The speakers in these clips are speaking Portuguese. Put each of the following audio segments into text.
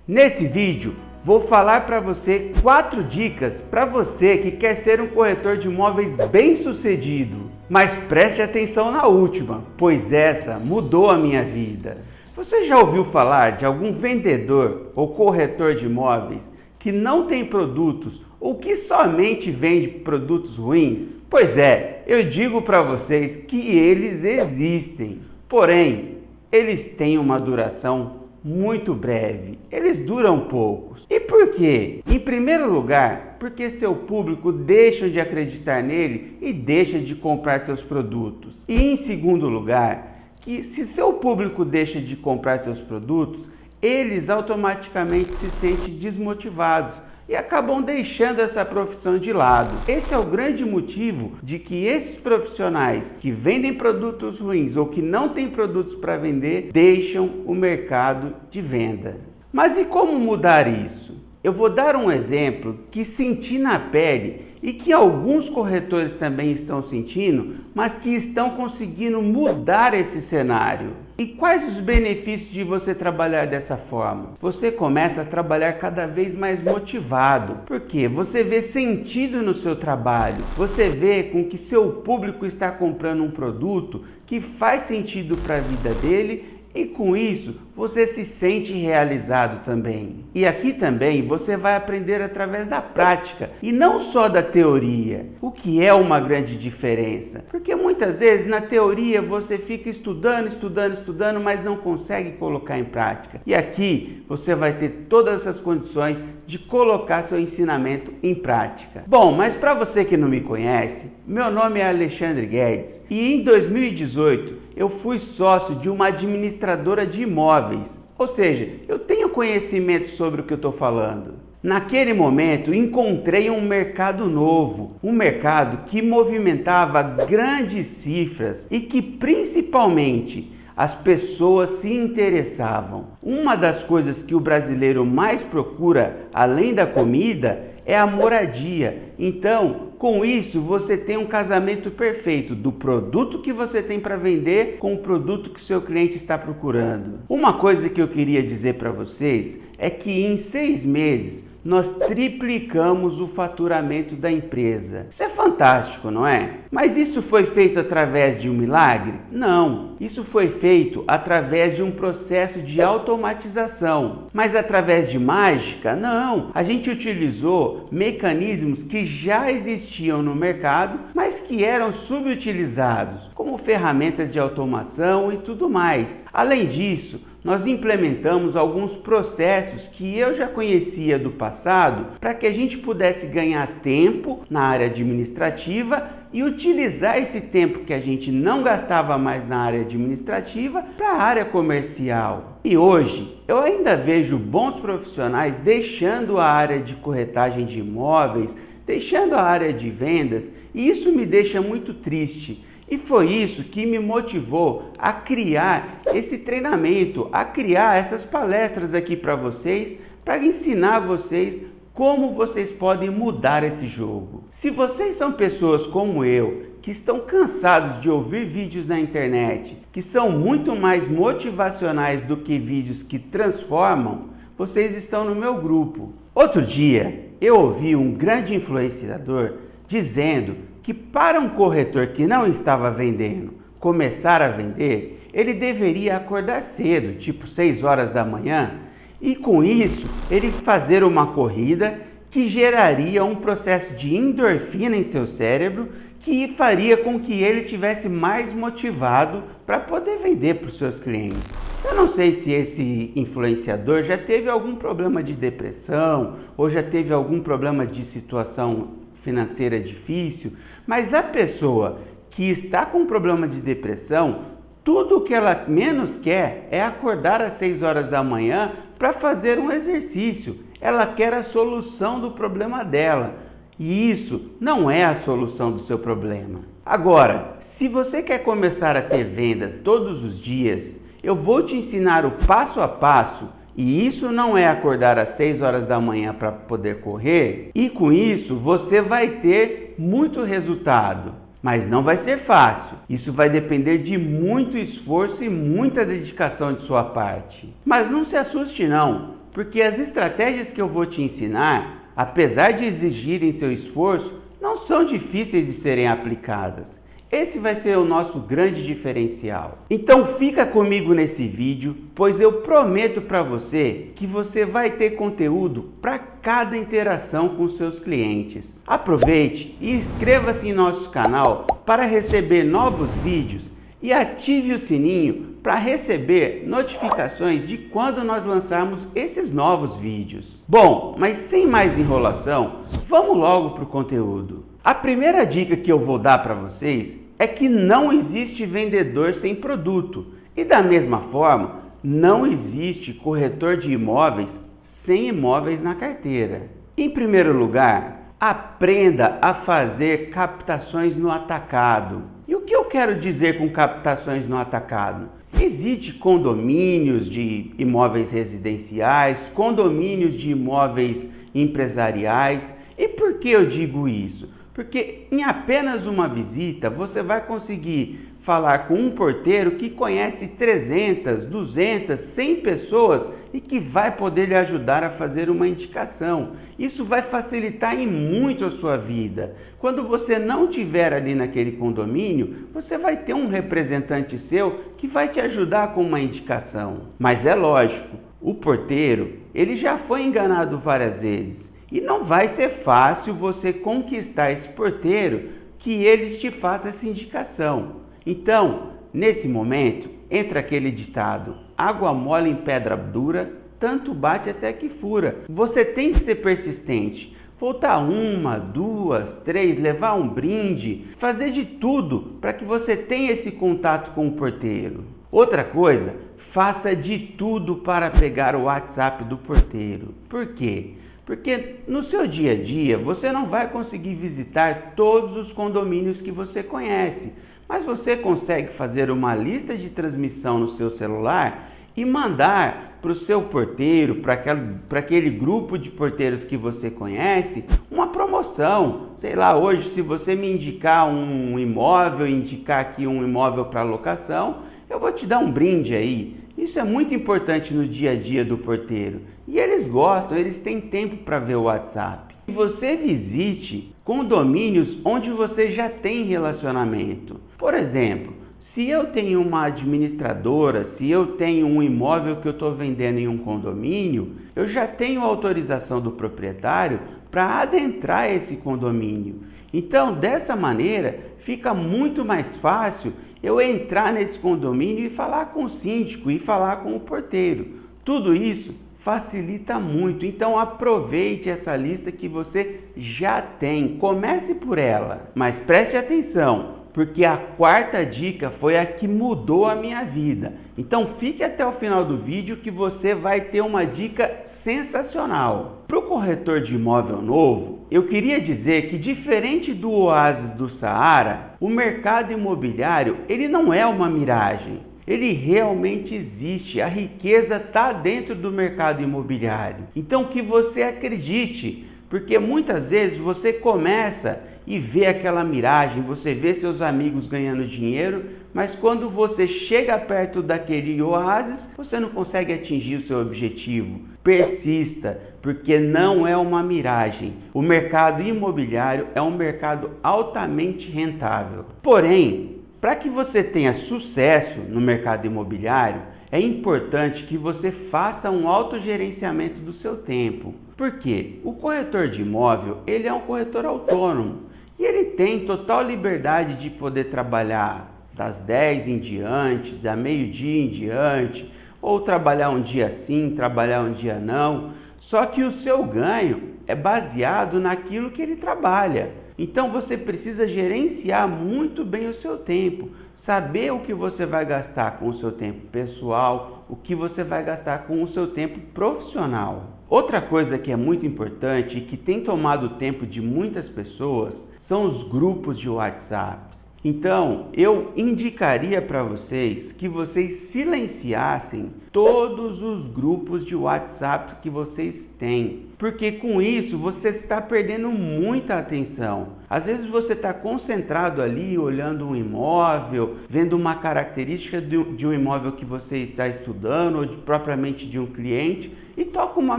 Nesse vídeo, vou falar para você 4 dicas para você que quer ser um corretor de imóveis bem-sucedido. Mas preste atenção na última, pois essa mudou a minha vida. Você já ouviu falar de algum vendedor ou corretor de imóveis que não tem produtos ou que somente vende produtos ruins? Pois é, eu digo para vocês que eles existem. Porém, eles têm uma duração muito breve, eles duram poucos. E por quê? Em primeiro lugar, porque seu público deixa de acreditar nele e deixa de comprar seus produtos. E em segundo lugar, que se seu público deixa de comprar seus produtos, eles automaticamente se sentem desmotivados e acabam deixando essa profissão de lado. Esse é o grande motivo de que esses profissionais que vendem produtos ruins ou que não têm produtos para vender, deixam o mercado de venda. Mas e como mudar isso? Eu vou dar um exemplo que senti na pele e que alguns corretores também estão sentindo, mas que estão conseguindo mudar esse cenário. E quais os benefícios de você trabalhar dessa forma? Você começa a trabalhar cada vez mais motivado, porque você vê sentido no seu trabalho, você vê com que seu público está comprando um produto que faz sentido para a vida dele. E com isso, você se sente realizado também. E aqui também você vai aprender através da prática e não só da teoria, o que é uma grande diferença. Porque muitas vezes na teoria você fica estudando, mas não consegue colocar em prática. E aqui você vai ter todas as condições de colocar seu ensinamento em prática. Bom, mas para você que não me conhece, meu nome é Alexandre Guedes e em 2018 eu fui sócio de uma administradora de imóveis, ou seja, eu tenho conhecimento sobre o que eu estou falando. Naquele momento encontrei um mercado novo, um mercado que movimentava grandes cifras e que principalmente as pessoas se interessavam. Uma das coisas que o brasileiro mais procura, além da comida, é a moradia. Então, com isso, você tem um casamento perfeito do produto que você tem para vender com o produto que o seu cliente está procurando. Uma coisa que eu queria dizer para vocês é que em 6 meses nós triplicamos o faturamento da empresa. Isso é fantástico, não é? Mas isso foi feito através de um milagre? Não. Isso foi feito através de um processo de automatização. Mas através de mágica? Não. A gente utilizou mecanismos que já existiam no mercado, mas que eram subutilizados, como ferramentas de automação e tudo mais. Além disso, nós implementamos alguns processos que eu já conhecia do passado para que a gente pudesse ganhar tempo na área administrativa e utilizar esse tempo que a gente não gastava mais na área administrativa para a área comercial. E hoje eu ainda vejo bons profissionais deixando a área de corretagem de imóveis, deixando a área de vendas, e isso me deixa muito triste. E foi isso que me motivou a criar esse treinamento, a criar essas palestras aqui para vocês, para ensinar vocês como vocês podem mudar esse jogo. Se vocês são pessoas como eu, que estão cansados de ouvir vídeos na internet, que são muito mais motivacionais do que vídeos que transformam, vocês estão no meu grupo. Outro dia, eu ouvi um grande influenciador dizendo que para um corretor que não estava vendendo começar a vender, ele deveria acordar cedo, tipo 6 horas da manhã, e com isso ele fazer uma corrida que geraria um processo de endorfina em seu cérebro que faria com que ele tivesse mais motivado para poder vender para os seus clientes. Eu não sei se esse influenciador já teve algum problema de depressão ou já teve algum problema de situação financeira difícil, mas a pessoa que está com problema de depressão, tudo o que ela menos quer é acordar às 6 horas da manhã para fazer um exercício. Ela quer a solução do problema dela. E isso não é a solução do seu problema. Agora, se você quer começar a ter venda todos os dias, eu vou te ensinar o passo a passo. E isso não é acordar às 6 horas da manhã para poder correr. E com isso você vai ter muito resultado. Mas não vai ser fácil. Isso vai depender de muito esforço e muita dedicação de sua parte. Mas não se assuste não, porque as estratégias que eu vou te ensinar, apesar de exigirem seu esforço, não são difíceis de serem aplicadas. Esse vai ser o nosso grande diferencial. Então fica comigo nesse vídeo, pois eu prometo para você que você vai ter conteúdo para cada interação com seus clientes. Aproveite e inscreva-se em nosso canal para receber novos vídeos e ative o sininho para receber notificações de quando nós lançarmos esses novos vídeos. Bom, mas sem mais enrolação, vamos logo para o conteúdo. A primeira dica que eu vou dar para vocês é que não existe vendedor sem produto e, da mesma forma, não existe corretor de imóveis sem imóveis na carteira. Em primeiro lugar, aprenda a fazer captações no atacado. E o que eu quero dizer com captações no atacado? Visite condomínios de imóveis residenciais, condomínios de imóveis empresariais. E por que eu digo isso? Porque em apenas uma visita você vai conseguir falar com um porteiro que conhece 300, 200, 100 pessoas e que vai poder lhe ajudar a fazer uma indicação. Isso vai facilitar em muito a sua vida. Quando você não estiver ali naquele condomínio, você vai ter um representante seu que vai te ajudar com uma indicação. Mas é lógico, o porteiro, ele já foi enganado várias vezes. E não vai ser fácil você conquistar esse porteiro que ele te faça essa indicação. Então, nesse momento, entra aquele ditado: água mole em pedra dura, tanto bate até que fura. Você tem que ser persistente. Voltar 1, 2, 3, levar um brinde, fazer de tudo para que você tenha esse contato com o porteiro. Outra coisa, faça de tudo para pegar o WhatsApp do porteiro. Por quê? Porque no seu dia a dia você não vai conseguir visitar todos os condomínios que você conhece, mas você consegue fazer uma lista de transmissão no seu celular e mandar para o seu porteiro, para aquele grupo de porteiros que você conhece, uma promoção. Sei lá, hoje se você me indicar um imóvel, indicar aqui um imóvel para locação, eu vou te dar um brinde aí. Isso é muito importante no dia a dia do porteiro. E eles gostam, eles têm tempo para ver o WhatsApp. E você visite condomínios onde você já tem relacionamento. Por exemplo, se eu tenho uma administradora, se eu tenho um imóvel que eu estou vendendo em um condomínio, eu já tenho autorização do proprietário para adentrar esse condomínio. Então, dessa maneira, fica muito mais fácil eu entrar nesse condomínio e falar com o síndico e falar com o porteiro. Tudo isso facilita muito. Então aproveite essa lista que você já tem. Comece por ela. Mas preste atenção, porque a quarta dica foi a que mudou a minha vida. Então fique até o final do vídeo que você vai ter uma dica sensacional. Para o corretor de imóvel novo, eu queria dizer que, diferente do oásis do Saara, o mercado imobiliário ele não é uma miragem. Ele realmente existe, a riqueza está dentro do mercado imobiliário. Então que você acredite, porque muitas vezes você começa e vê aquela miragem, você vê seus amigos ganhando dinheiro, mas quando você chega perto daquele oásis, você não consegue atingir o seu objetivo. Persista, porque não é uma miragem. O mercado imobiliário é um mercado altamente rentável. Porém, para que você tenha sucesso no mercado imobiliário, é importante que você faça um autogerenciamento do seu tempo. Por quê? O corretor de imóvel, ele é um corretor autônomo e ele tem total liberdade de poder trabalhar das 10 em diante, da meio-dia em diante, ou trabalhar um dia sim, trabalhar um dia não. Só que o seu ganho é baseado naquilo que ele trabalha. Então você precisa gerenciar muito bem o seu tempo, saber o que você vai gastar com o seu tempo pessoal, o que você vai gastar com o seu tempo profissional. Outra coisa que é muito importante e que tem tomado o tempo de muitas pessoas são os grupos de WhatsApp. Então, eu indicaria para vocês que vocês silenciassem todos os grupos de WhatsApp que vocês têm, porque com isso você está perdendo muita atenção. Às vezes você está concentrado ali olhando um imóvel, vendo uma característica de um imóvel que você está estudando ou propriamente de um cliente, e toca uma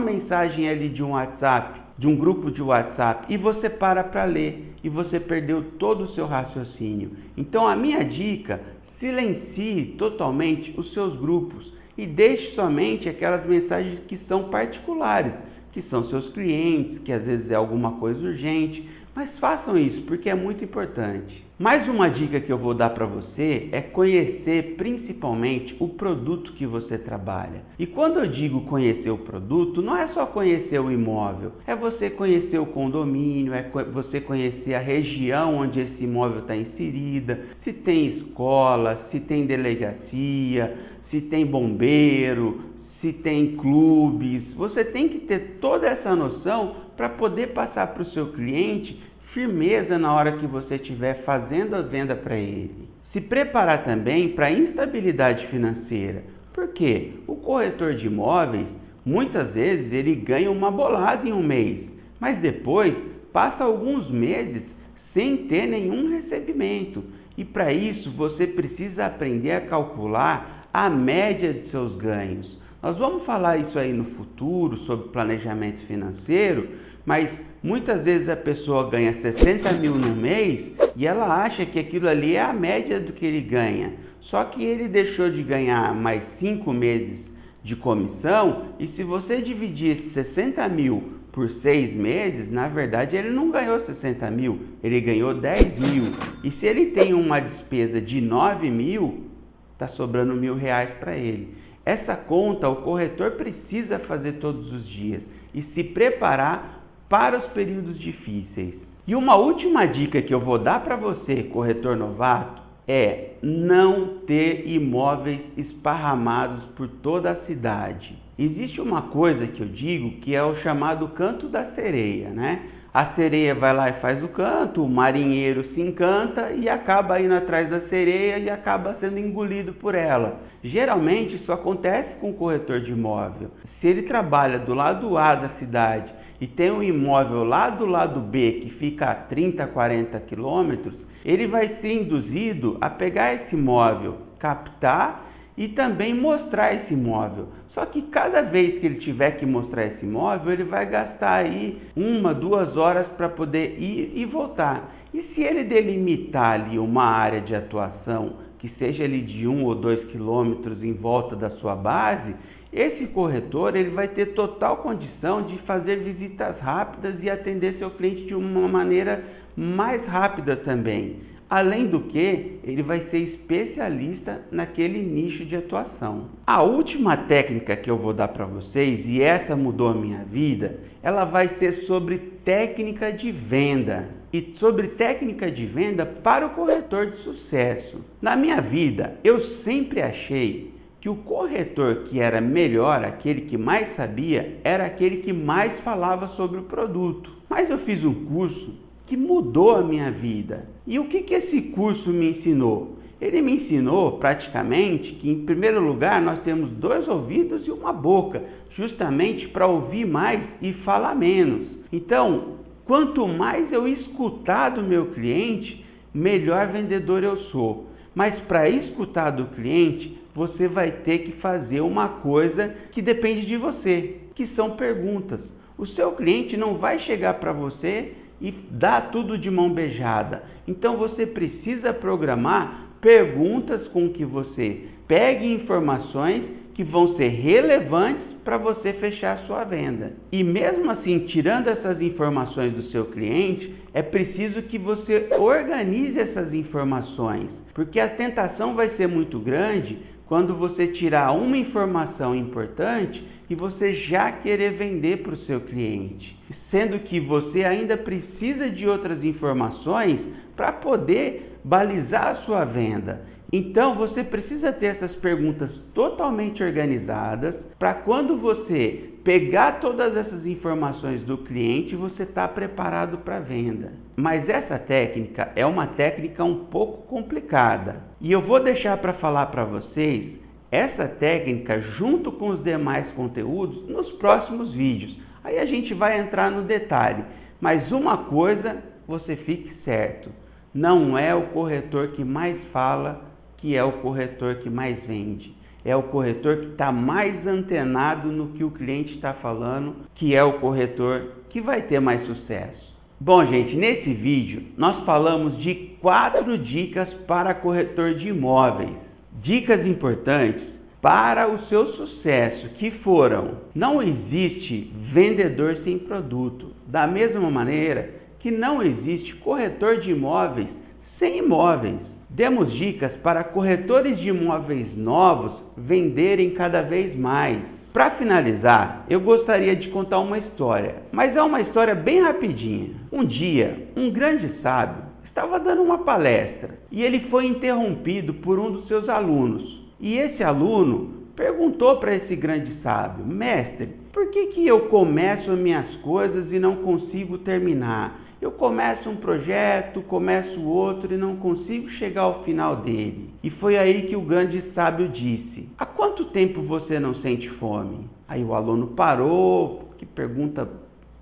mensagem ali de um WhatsApp, de um grupo de WhatsApp, e você para ler e você perdeu todo o seu raciocínio. Então a minha dica, silencie totalmente os seus grupos e deixe somente aquelas mensagens que são particulares, que são seus clientes, que às vezes é alguma coisa urgente, mas façam isso porque é muito importante. Mais uma dica que eu vou dar para você é conhecer principalmente o produto que você trabalha. E quando eu digo conhecer o produto, não é só conhecer o imóvel, é você conhecer o condomínio, é você conhecer a região onde esse imóvel está inserida, se tem escola, se tem delegacia, se tem bombeiro, se tem clubes. Você tem que ter toda essa noção para poder passar para o seu cliente firmeza na hora que você estiver fazendo a venda para ele. Se preparar também para a instabilidade financeira, porque o corretor de imóveis, muitas vezes ele ganha uma bolada em um mês, mas depois passa alguns meses sem ter nenhum recebimento. E para isso você precisa aprender a calcular a média de seus ganhos. Nós vamos falar isso aí no futuro sobre planejamento financeiro, mas muitas vezes a pessoa ganha 60 mil no mês e ela acha que aquilo ali é a média do que ele ganha. Só que ele deixou de ganhar mais 5 meses de comissão e se você dividir esses 60 mil por 6 meses, na verdade ele não ganhou 60 mil, ele ganhou 10 mil. E se ele tem uma despesa de 9 mil, está sobrando R$1.000 para ele. Essa conta o corretor precisa fazer todos os dias e se preparar para os períodos difíceis. E uma última dica que eu vou dar para você, corretor novato, é não ter imóveis esparramados por toda a cidade. Existe uma coisa que eu digo que é o chamado canto da sereia, né? A sereia vai lá e faz o canto, o marinheiro se encanta e acaba indo atrás da sereia e acaba sendo engolido por ela. Geralmente isso acontece com o corretor de imóvel. Se ele trabalha do lado A da cidade e tem um imóvel lá do lado B que fica a 30, 40 quilômetros, ele vai ser induzido a pegar esse imóvel, captar e também mostrar esse imóvel. Só que cada vez que ele tiver que mostrar esse imóvel, ele vai gastar aí 1, 2 horas para poder ir e voltar. E se ele delimitar ali uma área de atuação que seja ali de 1 ou 2 quilômetros em volta da sua base, esse corretor ele vai ter total condição de fazer visitas rápidas e atender seu cliente de uma maneira mais rápida também. Além do que, ele vai ser especialista naquele nicho de atuação. A última técnica que eu vou dar para vocês, e essa mudou a minha vida, ela vai ser sobre técnica de venda. E sobre técnica de venda para o corretor de sucesso. Na minha vida, eu sempre achei que o corretor que era melhor, aquele que mais sabia, era aquele que mais falava sobre o produto. Mas eu fiz um curso que mudou a minha vida. E o que esse curso me ensinou? Ele me ensinou praticamente que, em primeiro lugar, nós temos 2 ouvidos e uma boca, justamente para ouvir mais e falar menos. Então, quanto mais eu escutar do meu cliente, melhor vendedor eu sou. Mas para escutar do cliente, você vai ter que fazer uma coisa que depende de você, que são perguntas. O seu cliente não vai chegar para você e dar tudo de mão beijada. Então você precisa programar perguntas com que você pegue informações que vão ser relevantes para você fechar a sua venda. E mesmo assim, tirando essas informações do seu cliente, é preciso que você organize essas informações, porque a tentação vai ser muito grande quando você tirar uma informação importante e você já querer vender para o seu cliente, sendo que você ainda precisa de outras informações para poder balizar a sua venda. Então você precisa ter essas perguntas totalmente organizadas para quando você pegar todas essas informações do cliente, você está preparado para a venda. Mas essa técnica é uma técnica um pouco complicada e eu vou deixar para falar para vocês essa técnica junto com os demais conteúdos nos próximos vídeos. Aí a gente vai entrar no detalhe, mas uma coisa você fique certo, não é o corretor que mais fala que é o corretor que mais vende. é o corretor que está mais antenado no que o cliente está falando, que é o corretor que vai ter mais sucesso. Bom, gente, nesse vídeo nós falamos de 4 dicas para corretor de imóveis. Dicas importantes para o seu sucesso, que foram: não existe vendedor sem produto, da mesma maneira que não existe corretor de imóveis sem imóveis. Demos dicas para corretores de imóveis novos venderem cada vez mais. Para finalizar, eu gostaria de contar uma história, mas é uma história bem rapidinha. Um dia, um grande sábio estava dando uma palestra e ele foi interrompido por um dos seus alunos. E esse aluno perguntou para esse grande sábio: mestre, por que eu começo as minhas coisas e não consigo terminar? Eu começo um projeto, começo outro e não consigo chegar ao final dele. E foi aí que o grande sábio disse: há quanto tempo você não sente fome? Aí o aluno parou, que pergunta,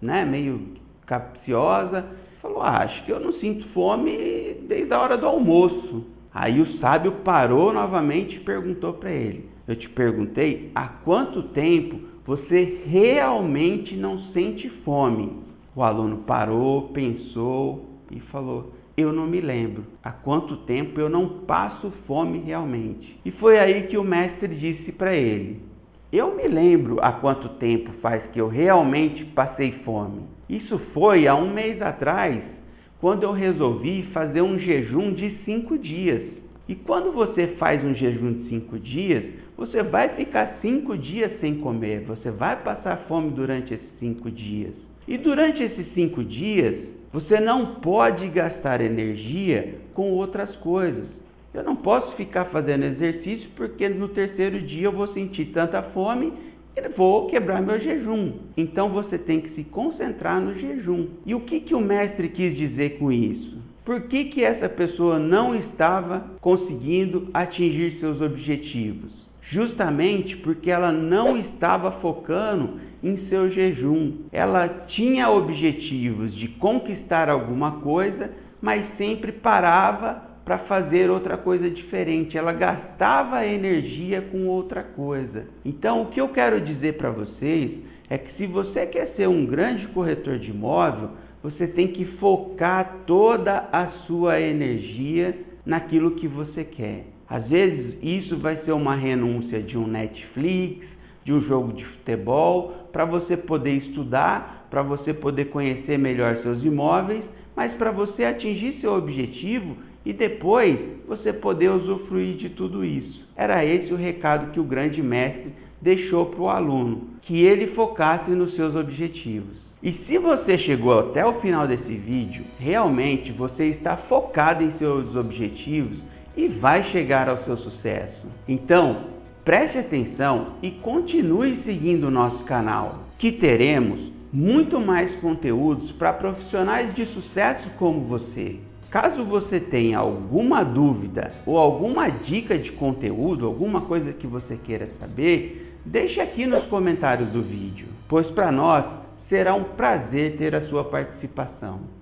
meio capciosa, falou: acho que eu não sinto fome desde a hora do almoço. Aí o sábio parou novamente e perguntou para ele: eu te perguntei há quanto tempo você realmente não sente fome? O aluno parou, pensou e falou: eu não me lembro há quanto tempo eu não passo fome realmente. E foi aí que o mestre disse para ele: eu me lembro há quanto tempo faz que eu realmente passei fome. Isso foi há um mês atrás, quando eu resolvi fazer um jejum de 5 dias. E quando você faz um jejum de 5 dias, você vai ficar 5 dias sem comer, você vai passar fome durante esses 5 dias. E durante esses 5 dias, você não pode gastar energia com outras coisas. Eu não posso ficar fazendo exercício porque no terceiro dia eu vou sentir tanta fome e vou quebrar meu jejum. Então você tem que se concentrar no jejum. E o que o mestre quis dizer com isso? Por que essa pessoa não estava conseguindo atingir seus objetivos? Justamente porque ela não estava focando em seu jejum. Ela tinha objetivos de conquistar alguma coisa, mas sempre parava para fazer outra coisa diferente. Ela gastava energia com outra coisa. Então, o que eu quero dizer para vocês é que se você quer ser um grande corretor de imóvel, você tem que focar toda a sua energia naquilo que você quer. Às vezes isso vai ser uma renúncia de um Netflix, de um jogo de futebol, para você poder estudar, para você poder conhecer melhor seus imóveis, mas para você atingir seu objetivo e depois você poder usufruir de tudo isso. Era esse o recado que o grande mestre deixou para o aluno, que ele focasse nos seus objetivos. E se você chegou até o final desse vídeo, realmente você está focado em seus objetivos e vai chegar ao seu sucesso. Então, preste atenção e continue seguindo o nosso canal, que teremos muito mais conteúdos para profissionais de sucesso como você. Caso você tenha alguma dúvida ou alguma dica de conteúdo, alguma coisa que você queira saber, deixe aqui nos comentários do vídeo, pois para nós será um prazer ter a sua participação.